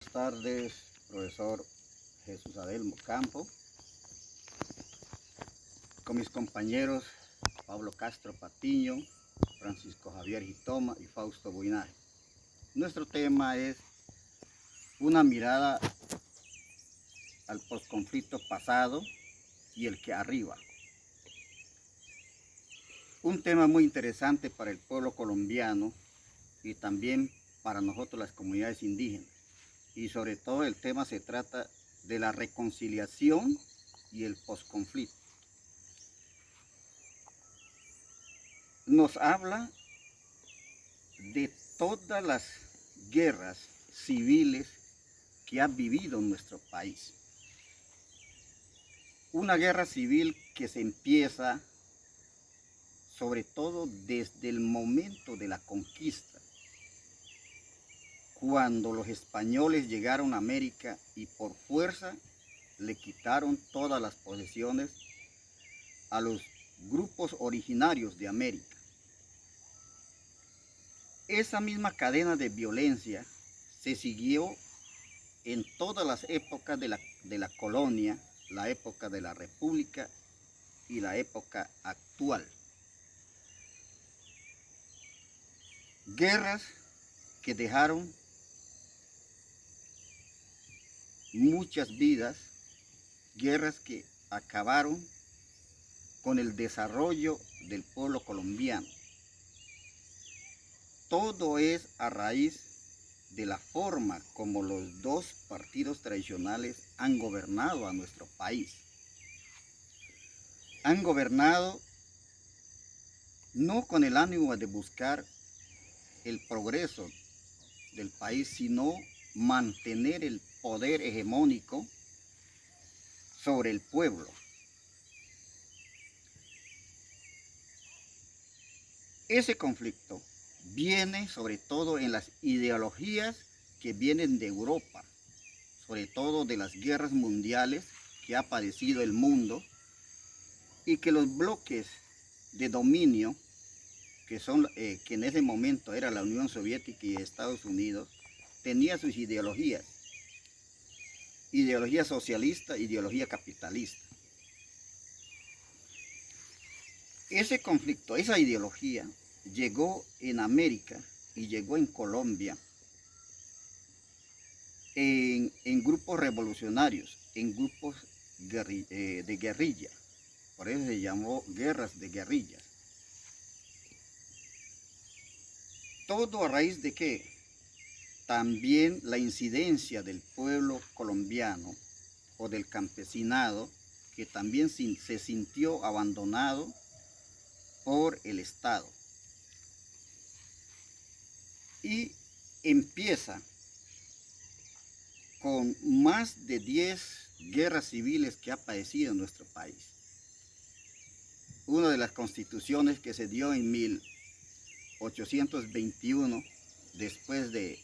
Buenas tardes, profesor Jesús Adelmo Campo, con mis compañeros Pablo Castro Patiño, Francisco Javier Gitoma y Fausto Buinaje. Nuestro tema es una mirada al posconflicto pasado y el que arriba. Un tema muy interesante para el pueblo colombiano y también para nosotros las comunidades indígenas. Y sobre todo el tema se trata de la reconciliación y el posconflicto. Nos habla de todas las guerras civiles que ha vivido nuestro país. Una guerra civil que se empieza sobre todo desde el momento de la conquista, cuando los españoles llegaron a América y por fuerza le quitaron todas las posesiones a los grupos originarios de América. Esa misma cadena de violencia se siguió en todas las épocas de la colonia, la época de la República y la época actual. Guerras que dejaron muchas vidas, guerras que acabaron con el desarrollo del pueblo colombiano. Todo es a raíz de la forma como los dos partidos tradicionales han gobernado a nuestro país. Han gobernado no con el ánimo de buscar el progreso del país, sino mantener el poder hegemónico sobre el pueblo. Ese conflicto viene sobre todo en las ideologías que vienen de Europa, sobre todo de las guerras mundiales que ha padecido el mundo y que los bloques de dominio que en ese momento era la Unión Soviética y Estados Unidos, tenía sus ideologías, ideología socialista, ideología capitalista. Ese conflicto, esa ideología llegó en América y llegó en Colombia en grupos revolucionarios, en grupos de guerrilla. Por eso se llamó guerras de guerrillas. ¿Todo a raíz de qué? También la incidencia del pueblo colombiano o del campesinado, que también se sintió abandonado por el Estado. Y empieza con más de 10 guerras civiles que ha padecido nuestro país. Una de las constituciones que se dio en 1821, después de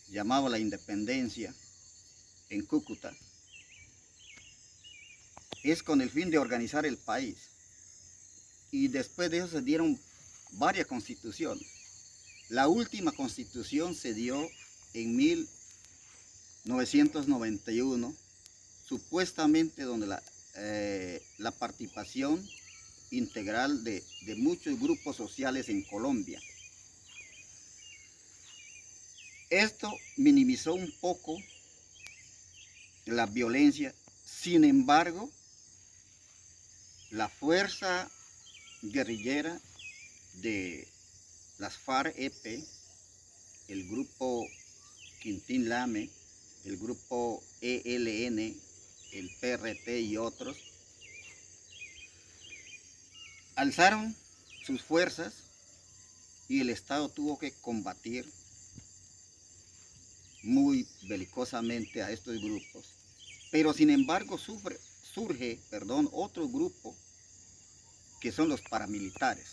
llamado la independencia en Cúcuta, es con el fin de organizar el país. Y después de eso se dieron varias constituciones. La última constitución se dio en 1991, supuestamente donde la participación integral de muchos grupos sociales en Colombia. Esto minimizó un poco la violencia, sin embargo, la fuerza guerrillera de las FARC-EP, el grupo Quintín Lame, el grupo ELN, el PRT y otros, alzaron sus fuerzas y el Estado tuvo que combatir muy belicosamente a estos grupos. Pero sin embargo surge otro grupo que son los paramilitares.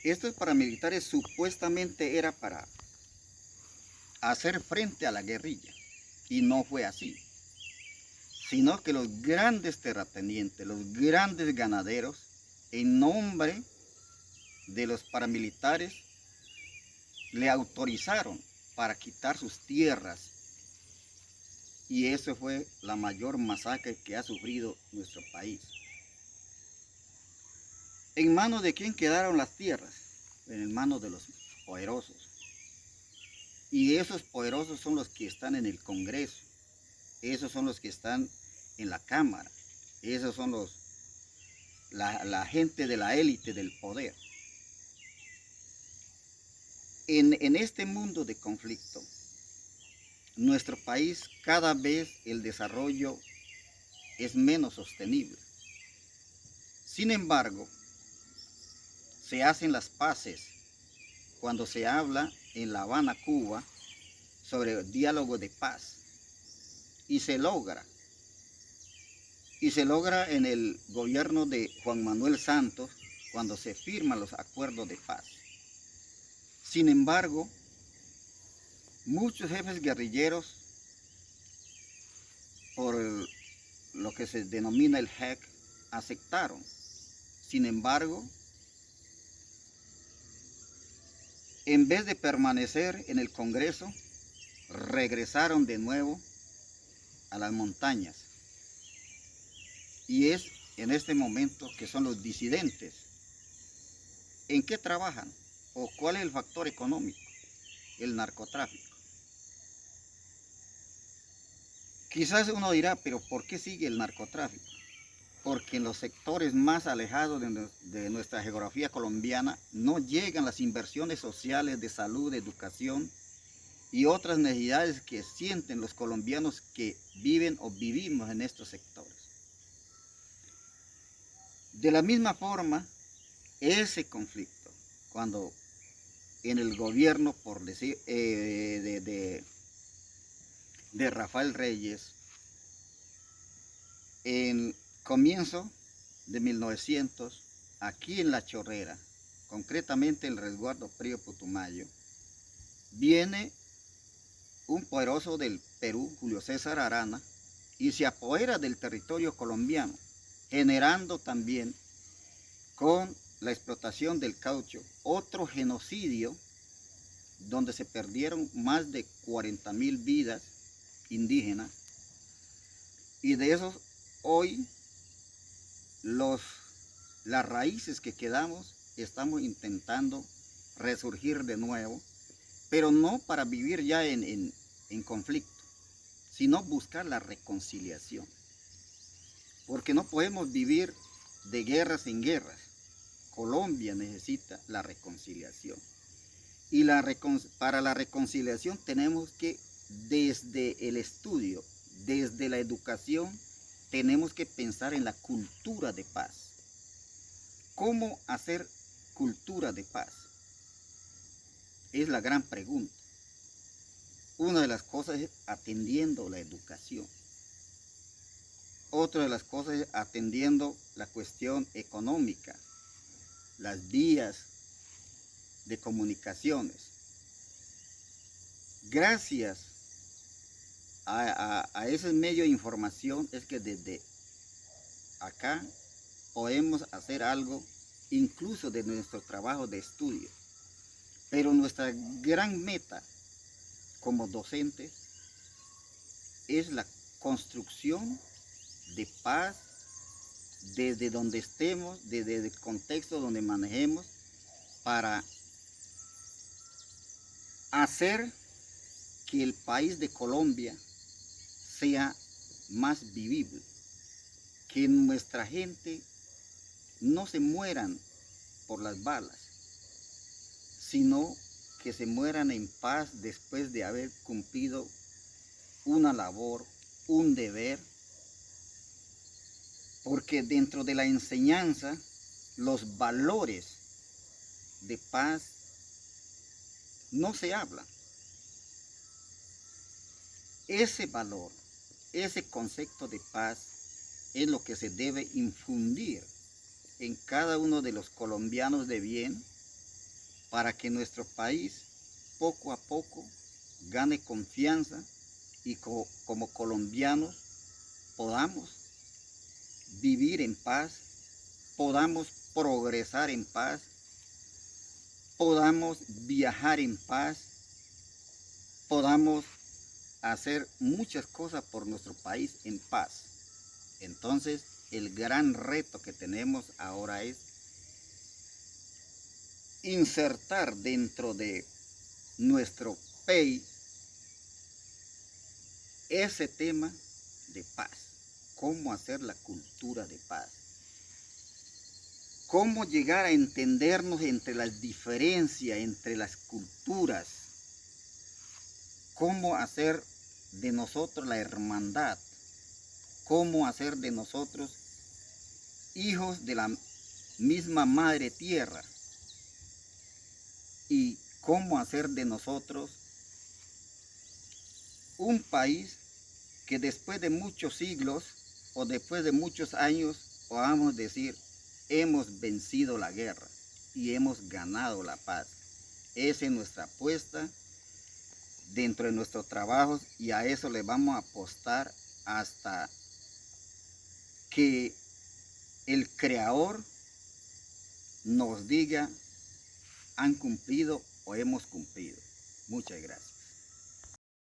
Estos paramilitares supuestamente era para hacer frente a la guerrilla y no fue así, sino que los grandes terratenientes, los grandes ganaderos, en nombre de los paramilitares, le autorizaron para quitar sus tierras. Y eso fue la mayor masacre que ha sufrido nuestro país. ¿En manos de quién quedaron las tierras? En manos de los poderosos. Y esos poderosos son los que están en el Congreso. Esos son los que están en la Cámara. Esos son la gente de la élite del poder. En este mundo de conflicto, nuestro país cada vez el desarrollo es menos sostenible. Sin embargo, se hacen las paces cuando se habla en La Habana, Cuba, sobre el diálogo de paz. Y se logra. Y se logra en el gobierno de Juan Manuel Santos cuando se firman los acuerdos de paz. Sin embargo, muchos jefes guerrilleros, por lo que se denomina el JEC, aceptaron. Sin embargo, en vez de permanecer en el Congreso, regresaron de nuevo a las montañas. Y es en este momento que son los disidentes. ¿En qué trabajan? ¿O cuál es el factor económico? El narcotráfico. Quizás uno dirá, pero ¿por qué sigue el narcotráfico? Porque en los sectores más alejados de nuestra geografía colombiana no llegan las inversiones sociales de salud, de educación y otras necesidades que sienten los colombianos que viven o vivimos en estos sectores. De la misma forma, ese conflicto, cuando en el gobierno, por decir, de Rafael Reyes, en comienzo de 1900, aquí en La Chorrera, concretamente en el resguardo Frío Putumayo, viene un poderoso del Perú, Julio César Arana, y se apodera del territorio colombiano, generando también con la explotación del caucho otro genocidio donde se perdieron más de 40,000 vidas indígenas, y de esos hoy las raíces que quedamos estamos intentando resurgir de nuevo, pero no para vivir ya en conflicto, sino buscar la reconciliación, porque no podemos vivir de guerras en guerras. Colombia necesita la reconciliación. Y para la reconciliación tenemos que, desde el estudio, desde la educación, tenemos que pensar en la cultura de paz. ¿Cómo hacer cultura de paz? Es la gran pregunta. Una de las cosas es atendiendo la educación. Otra de las cosas es atendiendo la cuestión económica, las vías de comunicaciones. Gracias a ese medio de información es que desde acá podemos hacer algo, incluso de nuestro trabajo de estudio. Pero nuestra gran meta como docentes es la construcción de paz desde donde estemos, desde el contexto donde manejemos, para hacer que el país de Colombia sea más vivible, que nuestra gente no se mueran por las balas, sino que se mueran en paz después de haber cumplido una labor, un deber, porque dentro de la enseñanza los valores de paz no se hablan. Ese valor, ese concepto de paz es lo que se debe infundir en cada uno de los colombianos de bien, para que nuestro país poco a poco gane confianza y como colombianos podamos vivir en paz, podamos progresar en paz, podamos viajar en paz podamos hacer muchas cosas por nuestro país en paz. Entonces, el gran reto que tenemos ahora es insertar dentro de nuestro PEI ese tema de paz. Cómo hacer la cultura de paz. Cómo llegar a entendernos entre las diferencias, entre las culturas. Cómo hacer de nosotros la hermandad. Cómo hacer de nosotros hijos de la misma madre tierra. Y cómo hacer de nosotros un país que después de muchos siglos o después de muchos años podamos decir, hemos vencido la guerra y hemos ganado la paz. Esa es nuestra apuesta dentro de nuestros trabajos y a eso le vamos a apostar hasta que el Creador nos diga, han cumplido o hemos cumplido. Muchas gracias.